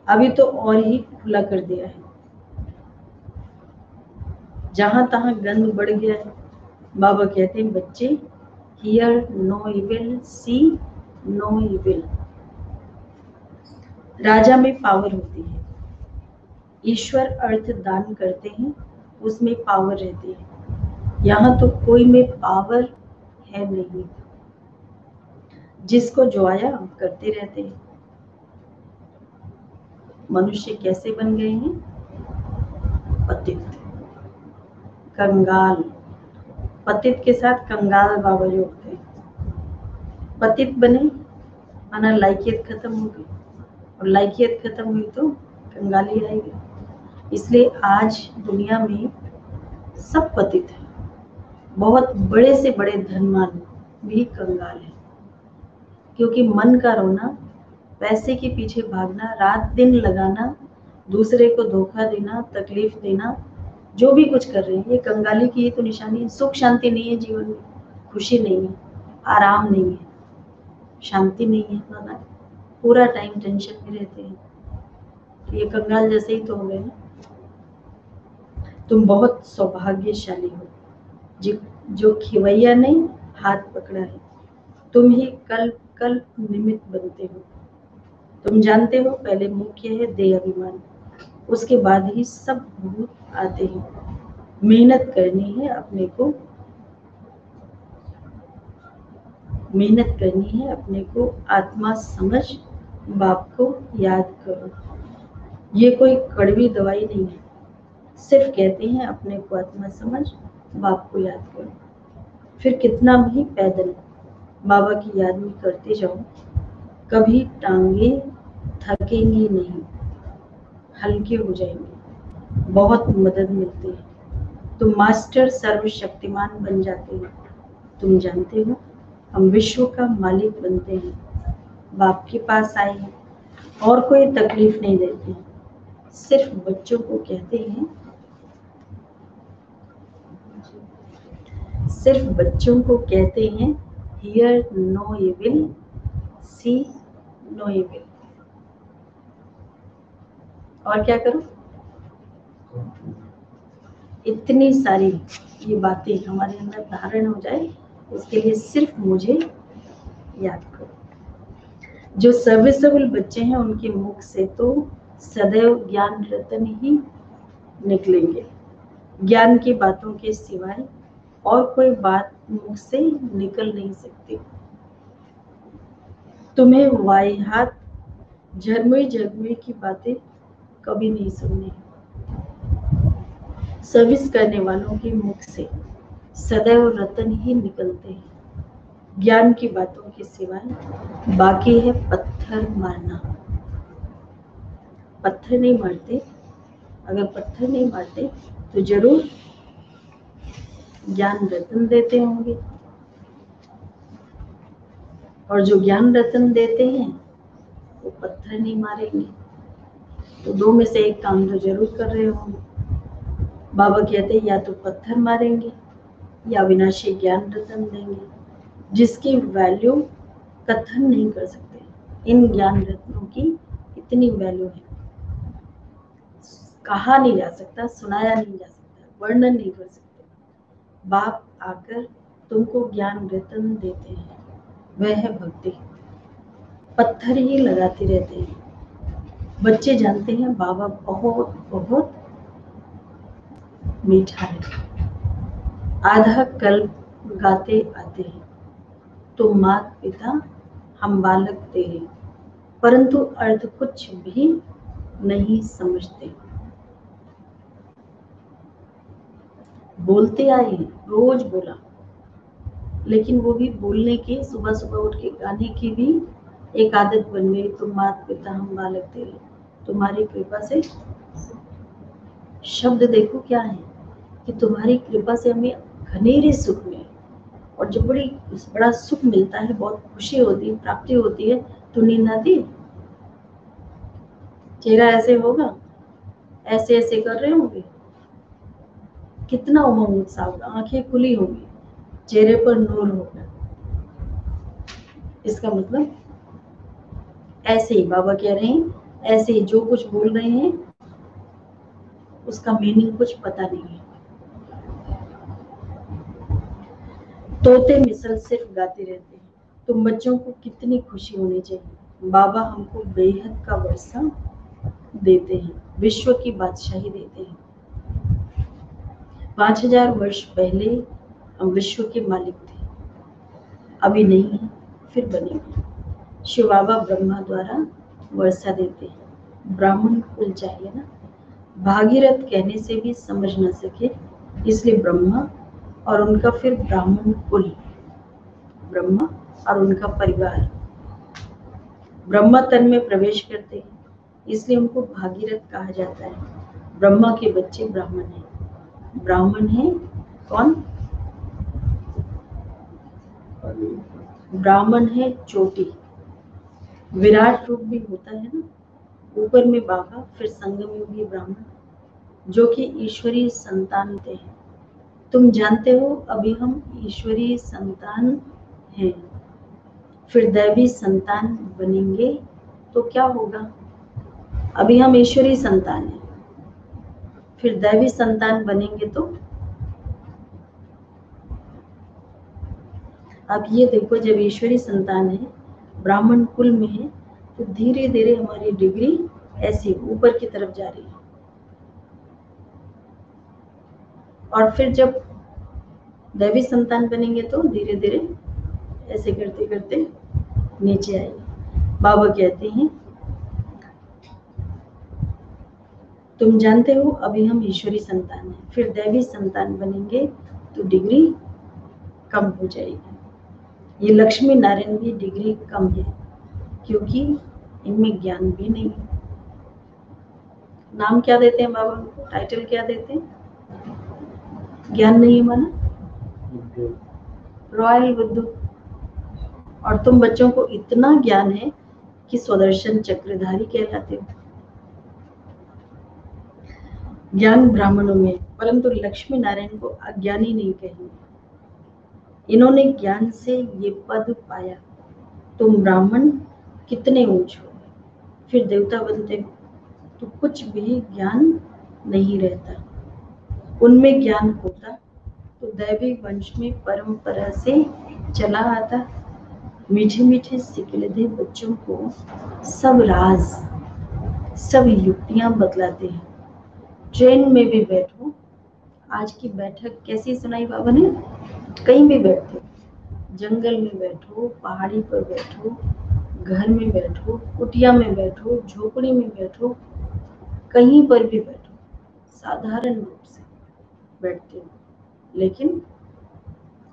अभी तो और ही खुला कर दिया है, जहां तहां गंद बढ़ गया है। बाबा कहते हैं बच्चे, hear no evil, see no evil. राजा में पावर होती है, ईश्वर अर्थ दान करते हैं, उसमें पावर रहती है। यहाँ तो कोई में पावर है नहीं, जिसको जो आया करते रहते हैं। मनुष्य कैसे बन गए हैं? पतित, कंगाल। पतित के साथ कंगाल बाबा जोड़ते हैं। पतित बने माना लायकियत खत्म हो गई, और लायकियत खत्म हुई तो कंगाली आएगी। इसलिए आज दुनिया में सब पतित है। बहुत बड़े से बड़े धनवान भी कंगाल है, क्योंकि मन का रोना, पैसे के पीछे भागना, रात दिन लगाना, दूसरे को धोखा देना, तकलीफ देना, जो भी कुछ कर रहे हैं, ये कंगाली की ही तो निशानी है। सुख शांति नहीं है जीवन में, खुशी नहीं है, आराम नहीं है, शांति नहीं है, ना पूरा टाइम टेंशन में रहते हैं। ये कंगाल जैसे ही तो हो गए ना। तुम बहुत सौभाग्यशाली हो जो खिवैया ने हाथ पकड़ा है। तुम ही कल निमित्त बनते हो। तुम जानते हो पहले मुख्य है देह अभिमान, उसके बाद ही सब भूत आते हैं। मेहनत करनी है अपने को, मेहनत करनी है अपने को, आत्मा समझ बाप को याद करो। ये कोई कड़वी दवाई नहीं है, सिर्फ कहते हैं अपने को आत्मा समझ बाप को याद करो। फिर कितना भी पैदल बाबा की याद में करते जाओ, कभी टांगे थकेंगी नहीं, हल्के हो जाएंगे, बहुत मदद मिलती है। तुम मास्टर सर्वशक्तिमान बन जाते हो। तुम जानते हो हम विश्व का मालिक बनते हैं। बाप के पास आए हैं और कोई तकलीफ नहीं देते, सिर्फ बच्चों को कहते हैं, सिर्फ बच्चों को कहते हैं hear no evil, see no evil. और क्या करो? इतनी सारी ये बातें हमारे अंदर धारण हो जाए, उसके लिए सिर्फ मुझे याद करो। जो सर्विसेबल बच्चे हैं उनके मुख से तो सदैव ज्ञान रतन ही निकलेंगे। ज्ञान की बातों के सिवाय और कोई बात मुख से निकल नहीं सकती। तुम्हें वाहियात झरमुई की बातें कभी नहीं सुननी। सर्विस करने वालों के मुख से सदैव रतन ही निकलते हैं। ज्ञान की बातों के सिवाय बाकी है पत्थर मारना। पत्थर नहीं मारते, अगर पत्थर नहीं मारते तो जरूर ज्ञान रतन देते होंगे, और जो ज्ञान रतन देते हैं वो पत्थर नहीं मारेंगे। तो दो में से एक काम तो जरूर कर रहे होंगे। बाबा कहते हैं या तो पत्थर मारेंगे या विनाशी ज्ञान रतन देंगे, जिसकी वैल्यू कथन नहीं कर सकते। इन ज्ञान रत्नों की इतनी वैल्यू है, कहा नहीं जा सकता, सुनाया नहीं जा सकता, वर्णन नहीं कर सकते। बाप आकर तुमको ज्ञान रतन देते हैं, वह है भक्ति। पत्थर ही लगाते रहते हैं। बच्चे जानते हैं बाबा बहुत बहुत मीठा है। आधा कल्प गाते आते हैं, तो मात पिता हम बालक तेरे, परंतु अर्थ कुछ भी नहीं समझते। बोलते आए, रोज बोला, लेकिन वो भी बोलने की, सुबह सुबह उठ के गाने की भी एक आदत बन गई। तुम मात पिता हम बालक तेरे, तुम्हारी कृपा से। शब्द देखो क्या है कि तुम्हारी कृपा से हमें घनेरे सुख मिले, और जब बड़ा सुख मिलता है, बहुत खुशी होती है, प्राप्ति होती है, तो नींद आती है। चेहरा ऐसे होगा, ऐसे ऐसे कर रहे होंगे, कितना उमंग उत्साह होगा, आंखें खुली होंगी, चेहरे पर नूर होगा। इसका मतलब ऐसे ही बाबा कह रहे हैं, ऐसे ही जो कुछ बोल रहे हैं उसका मीनिंग कुछ पता नहीं है। तोते मिसल सिर्फ गाते रहते हैं। तुम बच्चों को कितनी खुशी होनी चाहिए। बाबा हमको बेहद का वर्षा देते हैं, विश्व की बादशाही देते हैं। 5000 वर्ष पहले हम विश्व के मालिक थे, अभी नहीं है, फिर बनेंगे। शिव बाबा ब्रह्मा द्वारा वर्षा देते हैं। ब्राह्मण कुल चाहिए ना। भागीरथ कहने से भी समझ न सके, इसलिए ब्रह्मा और उनका फिर ब्राह्मण कुल, ब्रह्मा और उनका परिवार ब्रह्मा तन में प्रवेश करते हैं, इसलिए उनको भागीरथ कहा जाता है। ब्रह्मा के बच्चे ब्राह्मण हैं। ब्राह्मण है कौन? ब्राह्मण है चोटी। विराट रूप भी होता है ना, ऊपर में बाबा, फिर संगम में भी ब्राह्मण, जो कि ईश्वरीय संतान थे। तुम जानते हो अभी हम ईश्वरीय संतान हैं, फिर दैवी संतान बनेंगे तो क्या होगा? अभी हम ईश्वरीय संतान हैं, फिर दैवी संतान बनेंगे तो अब ये देखो, जब ईश्वरीय संतान है, ब्राह्मण कुल में है, तो धीरे धीरे हमारी डिग्री ऐसे ऊपर की तरफ जा रही है। और फिर जब दैवी संतान बनेंगे तो धीरे धीरे ऐसे करते करते नीचे आएगी। बाबा कहते हैं तुम जानते हो अभी हम ईश्वरी संतान हैं, फिर दैवी संतान बनेंगे तो डिग्री कम हो जाएगी। ये लक्ष्मी नारायण की डिग्री कम है, क्योंकि इनमें ज्ञान भी नहीं है। नाम क्या देते हैं बाबा को? टाइटल क्या देते हैं? ज्ञान नहीं है माना रॉयल बुद्धू। और तुम बच्चों को इतना ज्ञान है कि स्वदर्शन चक्रधारी कहलाते हो। ज्ञान ब्राह्मणों में, परंतु लक्ष्मी नारायण को अज्ञानी नहीं कहेंगे। इन्होंने ज्ञान से ये पद पाया। तुम ब्राह्मण कितने ऊंच हो, फिर देवता बनते हो, तो कुछ भी ज्ञान नहीं रहता। उनमें ज्ञान होता तो दैवी वंश में परंपरा से चला आता। मीठे मीठे सिकलधे बच्चों को सब राज, सब युक्तियां बतलाते हैं। ट्रेन में भी बैठो, आज की बैठक कैसी सुनाई बाबा ने? कहीं भी बैठो, जंगल में बैठो, पहाड़ी पर बैठो, घर में बैठो, कुटिया में बैठो, झोपड़ी में बैठो, कहीं पर भी बैठो, साधारण रूप से बैठते हो, लेकिन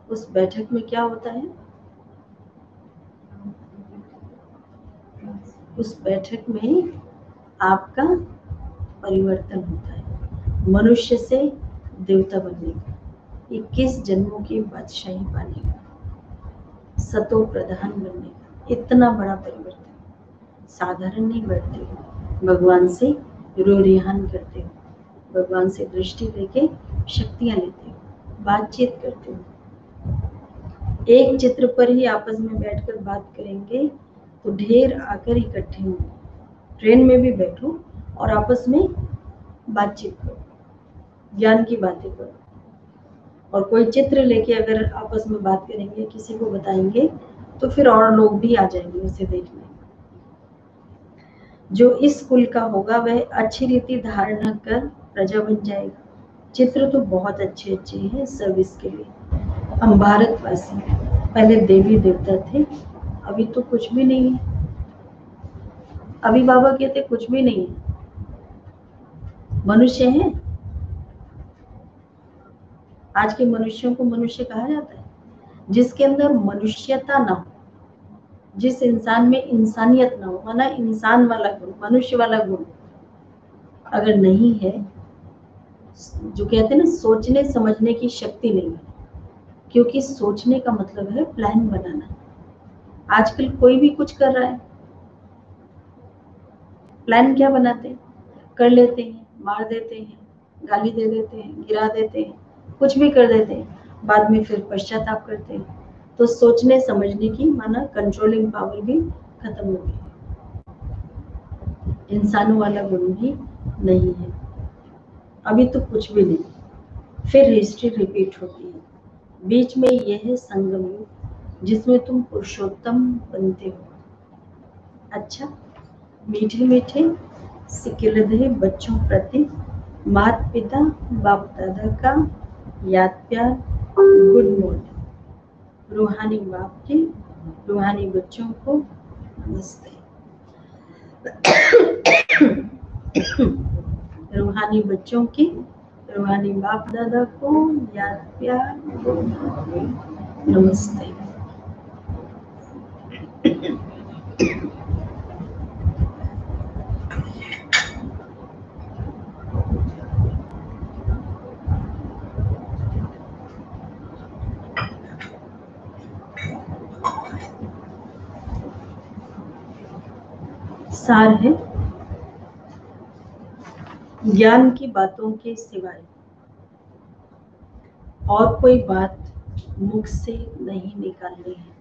उस बैठक में क्या होता है? उस बैठक में आपका परिवर्तन होता है। मनुष्य से देवता बनने का, 21 जन्मों की बादशाही पाने का, सतो प्रधान बनने का, इतना बड़ा परिवर्तन। साधारण नहीं बैठते हो, भगवान से रोरिहान करते हो, भगवान से दृष्टि लेके शक्तियां लेते हो, बातचीत करते हो। एक चित्र पर ही आपस में बैठकर बात करेंगे तो ढेर आकर इकट्ठे होंगे। ट्रेन में भी बैठो और आपस में बातचीत करो, ज्ञान की बातें करो। और कोई चित्र लेके अगर आपस में बात करेंगे, किसी को बताएंगे, तो फिर और लोग भी आ जाएंगे उसे देखने। जो इस कुल का होगा वह अच्छी रीति धारणा कर प्रजा बन जाएगा। चित्र तो बहुत अच्छे अच्छे हैं सर्विस के लिए। हम भारतवासी पहले देवी देवता थे, अभी तो कुछ भी नहीं है। अभी बाबा कहते कुछ भी नहीं है, मनुष्य हैं। आज के मनुष्यों को मनुष्य कहा जाता है जिसके अंदर मनुष्यता ना हो, जिस इंसान में इंसानियत ना हो, माना इंसान वाला गुण, मनुष्य वाला गुण अगर नहीं है, जो कहते हैं ना सोचने समझने की शक्ति नहीं है, क्योंकि सोचने का मतलब है प्लान बनाना। आजकल कोई भी कुछ कर रहा है, प्लान क्या बनाते हैं? कर लेते हैं, मार देते हैं, गाली दे देते हैं, गिरा देते हैं, कुछ भी कर देते हैं, बाद में फिर पश्चाताप करते हैं। तो सोचने समझने की माना कंट्रोलिंग पावर भी खत्म हो गई। इंसानों वाला गुण भी नहीं है। अभी तो कुछ भी नहीं। फिर हिस्ट्री रिपीट होती है। बीच में यह है संगम युग, जिसमें तुम पुरुषोत्तम बनते हो। अच्छा, मीठे मीठे सिकिलदे बच्चों प्रति माता पिता बाप दादा का याद प्यार, गुड मॉर्निंग। रूहानी बाप के रूहानी बच्चों को नमस्ते। रूहानी बच्चों की रूहानी बाप दादा को याद प्यार, गुड मॉर्निंग, नमस्ते। सार है, ज्ञान की बातों के सिवाय और कोई बात मुख से नहीं निकालनी है।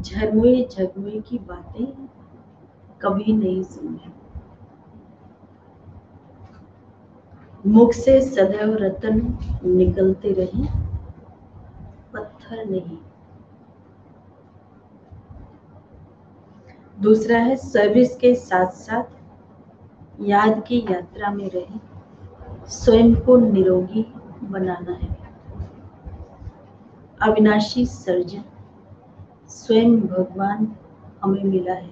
झरमुए झरमुए की बातें कभी नहीं सुनी। मुख से सदैव रतन निकलते रहे, पत्थर नहीं। दूसरा है, सर्विस के साथ साथ याद की यात्रा में रहे, स्वयं को निरोगी बनाना है। अविनाशी सर्जन स्वयं भगवान हमें मिला है।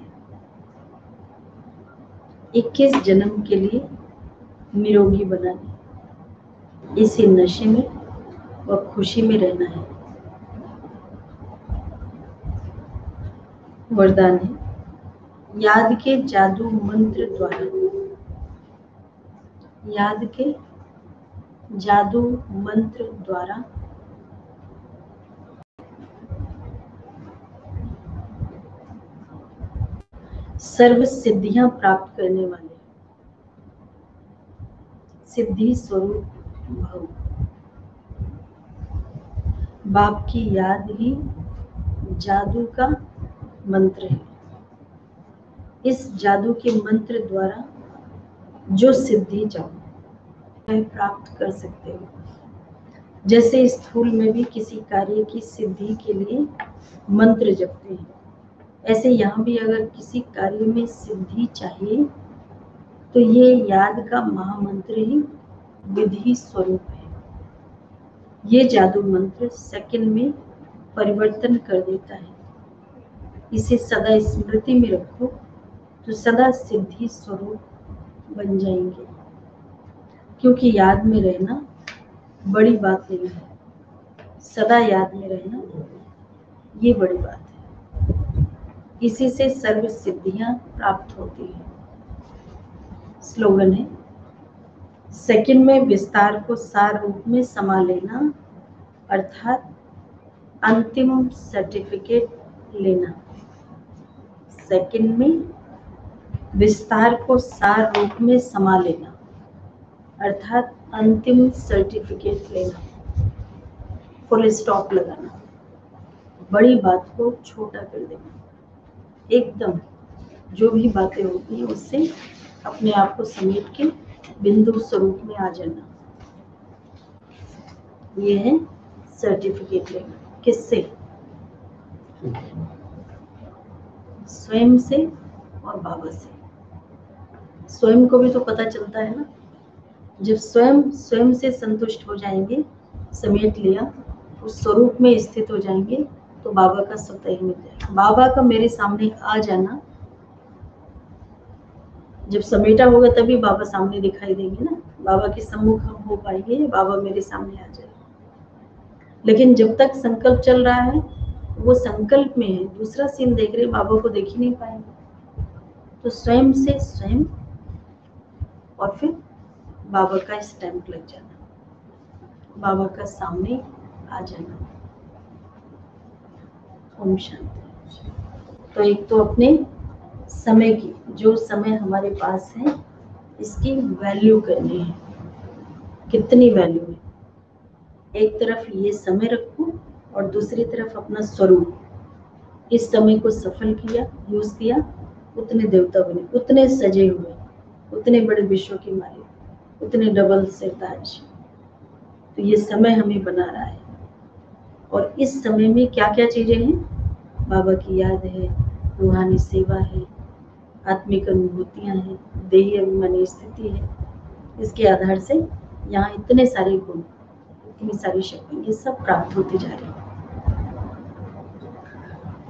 21 जन्म के लिए निरोगी बनाने, इसी नशे में व खुशी में रहना है। वरदान है, याद के जादू मंत्र द्वारा, याद के जादू मंत्र द्वारा सर्व सिद्धियां प्राप्त करने वाले सिद्धि स्वरूप भव। बाप की याद ही जादू का मंत्र है। इस जादू के मंत्र द्वारा जो सिद्धि चाहो प्राप्त कर सकते हो। जैसे स्थूल में भी किसी कार्य की सिद्धि के लिए मंत्र जपते हैं, ऐसे यहाँ भी अगर किसी कार्य में सिद्धि चाहिए तो ये याद का महामंत्र ही विधि स्वरूप है। ये जादू मंत्र सेकंड में परिवर्तन कर देता है। इसे सदा स्मृति में रखो तो सदा सिद्धि स्वरूप बन जाएंगे। क्योंकि याद में रहना बड़ी बात नहीं है, सदा याद में रहना ये बड़ी बात है। इसी से सर्व सिद्धियां प्राप्त होती हैं। स्लोगन है, सेकंड में विस्तार को सार रूप में समा लेना, अर्थात अंतिम सर्टिफिकेट लेना। सेकंड में विस्तार को सार रूप में समा लेना, अर्थात अंतिम सर्टिफिकेट लेना। फुल स्टॉप लगाना, बड़ी बात को छोटा कर देना। एकदम जो भी बातें होती हैं उससे अपने आप को समेट के बिंदु स्वरूप में आ जाना। ये है सर्टिफिकेट लेना। किससे? स्वयं से और बाबा से। स्वयं को भी तो पता चलता है ना। जब स्वयं से संतुष्ट हो जाएंगे, समेट लिया, उस स्वरूप में स्थित हो जाएंगे तो बाबा का स्वतः ही मिल जाएगा। बाबा का मेरे सामने आ जाना, जब समेटा होगा तभी बाबा सामने दिखाई देंगे ना। बाबा के सम्मुख हम हो पाएंगे, बाबा मेरे सामने आ जाएगा। लेकिन जब तक संकल्प चल रहा है, वो संकल्प में है, दूसरा सीन देख रहे, बाबा को देख ही नहीं पाएंगे। तो स्वयं से स्वयं और फिर बाबा का स्टैंप लग जाना, बाबा का सामने आ जाना। ओम शांति। तो एक तो अपने समय की, जो समय हमारे पास है इसकी वैल्यू करनी है। कितनी वैल्यू है? एक तरफ ये समय रखो और दूसरी तरफ अपना स्वरूप। इस समय को सफल किया, यूज किया, उतने देवता बने, उतने सजे हुए, उतने बड़े विश्व के मालिक, उतने डबल सिरताज। तो ये समय हमें बना रहा है। और इस समय में क्या क्या चीजें हैं? बाबा की याद है, रूहानी सेवा है, आत्मिक अनुभूतियां हैं, देही अभिमानी स्थिति है। इसके आधार से यहाँ इतने सारे गुण, इतनी सारी शक्ति, ये सब प्राप्त होती जा रही है।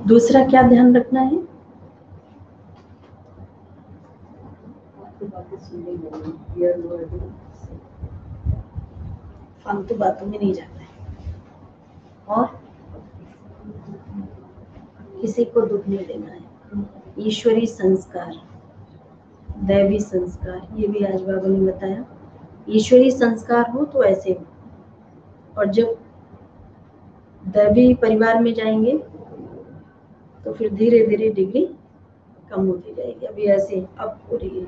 दूसरा क्या ध्यान रखना है? फालतू बातों में नहीं जाना है और किसी को दुख नहीं देना है। ईश्वरी संस्कार, दैवी संस्कार, ये भी आज बाबा ने बताया। ईश्वरी संस्कार हो तो ऐसे हो, और जब दैवी परिवार में जाएंगे तो फिर धीरे धीरे डिग्री कम होती जाएगी। अभी ऐसे अप हो रही है।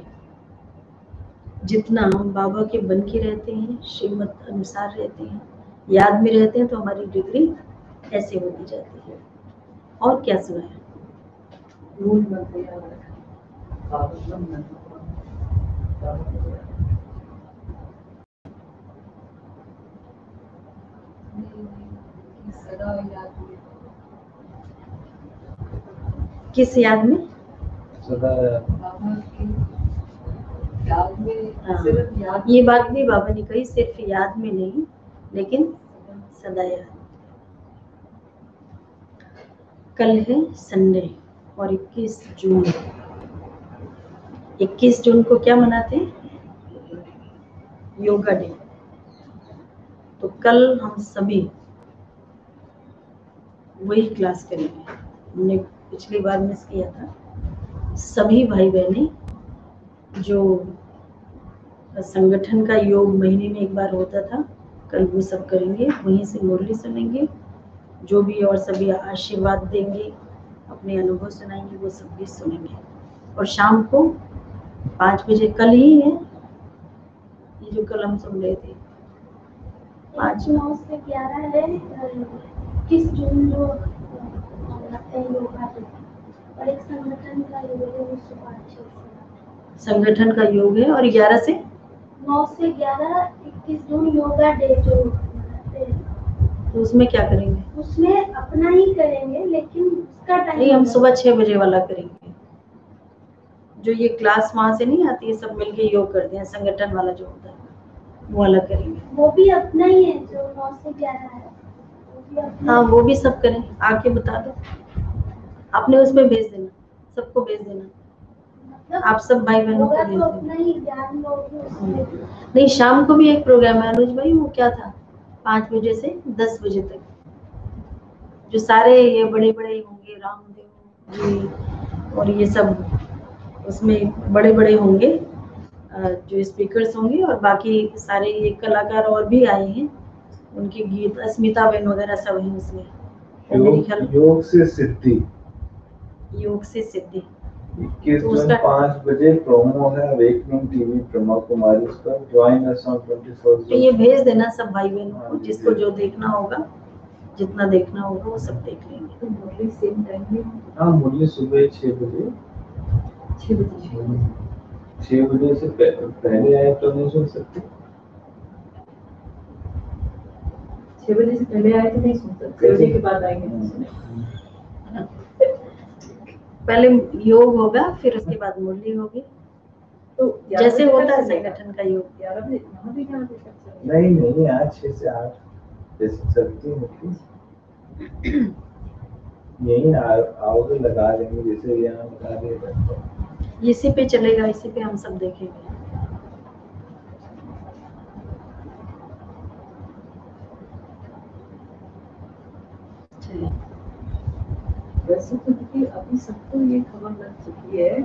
जितना हम बाबा के बन के रहते हैं, श्रीमत अनुसार रहते हैं, याद में रहते हैं, तो हमारी डिग्री ऐसे होती जाती है। और क्या सुनाया? किस याद में? हाँ, ये बात भी बाबा ने कही, सिर्फ याद में नहीं लेकिन सदा याद। कल है संडे और 21 जून। 21 जून को क्या मनाते हैं? योगा डे। तो कल हम सभी वही क्लास करेंगे। हमने पिछली बार मिस किया था। सभी भाई बहनें, जो संगठन का योग महीने में एक बार होता था, कल वो सब करेंगे। वहीं से मुरली सुनेंगे, जो भी और सभी आशीर्वाद देंगे, अपने अनुभव सुनाएंगे, वो सब भी सुनेंगे। और शाम को 5 बजे, कल ही है ये जो कल हम सुन रहे थे, 9 से 11 है 21 जून जो योगा डे, और एक संगठन का योग है वो सुबह 6 से। संगठन का योग है। और 11 से 9 से 11 21 जून योगा डे जो मनाते हैं। तो उसमें क्या करेंगे? उसमें अपना ही करेंगे, लेकिन उसका टाइम नहीं, हम सुबह 6 बजे वाला करेंगे। जो ये क्लास वहां से नहीं आती है, सब मिलके योग करते हैं, संगठन वाला जो होता है वो वाला करेंगे। वो भी अपना ही है जो 9 से 11 है। हाँ, वो भी सब करें। आके बता दो, अपने उसमें भेज देना, सबको भेज देना। मतलब आप सब भाई बहनों को भेज तो अपना देना। ही ज्ञान लोगे उसमें। नहीं, शाम को भी एक प्रोग्राम है अनुज भाई, वो क्या था, 5 बजे से 10 बजे तक, जो सारे ये बड़े बड़े होंगे, रामदेव जी और ये सब, उसमें बड़े बड़े होंगे जो स्पीकर्स होंगे, और बाकी सारे ये कलाकार और भी आए हैं, उनके गीत, अस्मिता बहन वगैरह सब हैं उसमें। योग से सिद्धि, योग से सिद्धि 21 जून 5 बजे प्रोमो है अवेकनिंग टीवी ब्रह्मा कुमारी पर। Join us on 21st। तो ये भेज देना सब भाई बहनों को, जिसको जो देखना होगा, जितना देखना होगा वो सब देख लेंगे। तो मुरली सेम टाइम में? हाँ, मुरली सुबह 6 बजे। 6 बजे से पहले आए तो नहीं सुन सकते। 6 बजे से पहले आए तो नहीं सुन सकते, 6 बजे के बाद आएंगे तो सुने। पहले योग होगा, फिर उसके बाद मुरली होगी, तो जैसे होता है संगठन का योग। 11 बजे वहाँ भी जाना है? नहीं, आज 6 से 8 जैसे चलती है। यही आओगे लगा देंगे, जैसे यहाँ लगा देगा। इसी पे चलेगा, इसी पे हम सब देखेंगे। वैसे तो देखिए अभी सबको ये खबर लग चुकी है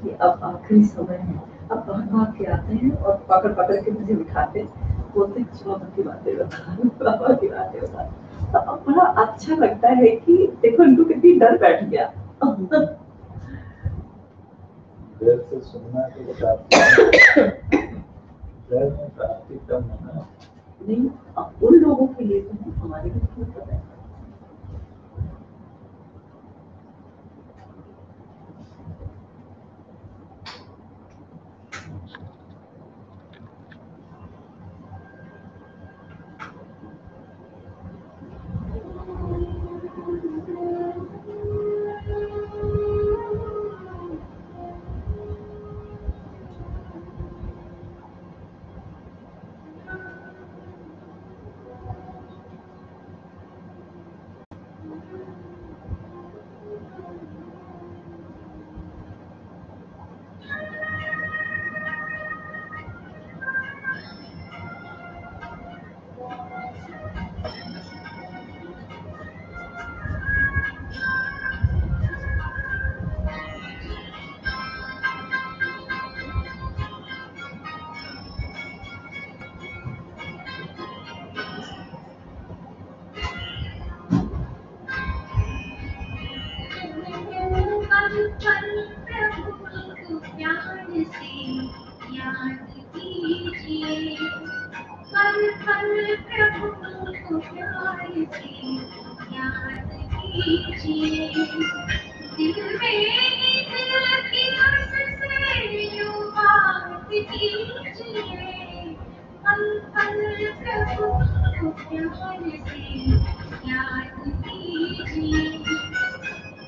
कि अब आखिरी समय है। अब भाग के आते हैं और पकड़ के मुझे बिठाते हैं, बोलते हैं बाबा की बातें बता। तो अब बड़ा अच्छा लगता है कि देखो इनको कितनी डर बैठ गया। डर से सुनना तो डर में प्राप्ति कम होना नहीं, अब उन लोगों के लिए तो हमारे लिए क्यों पता है। याद कीजिए पल पल प्रभु को प्यार से याद कीजिए दिल में ही दिल की उससे यूं बात कीजिए पल पल प्रभु को प्यार से याद कीजिए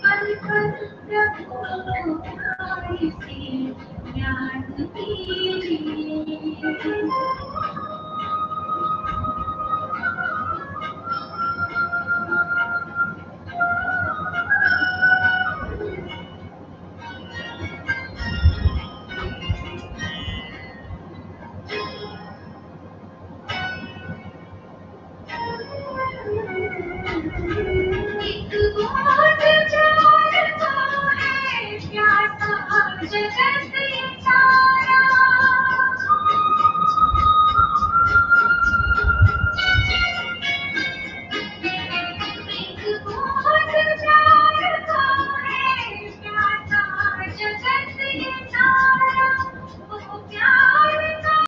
पल पल प्रभु को प्यार से याद कीजिए एक बात जानता है प्यासा जगत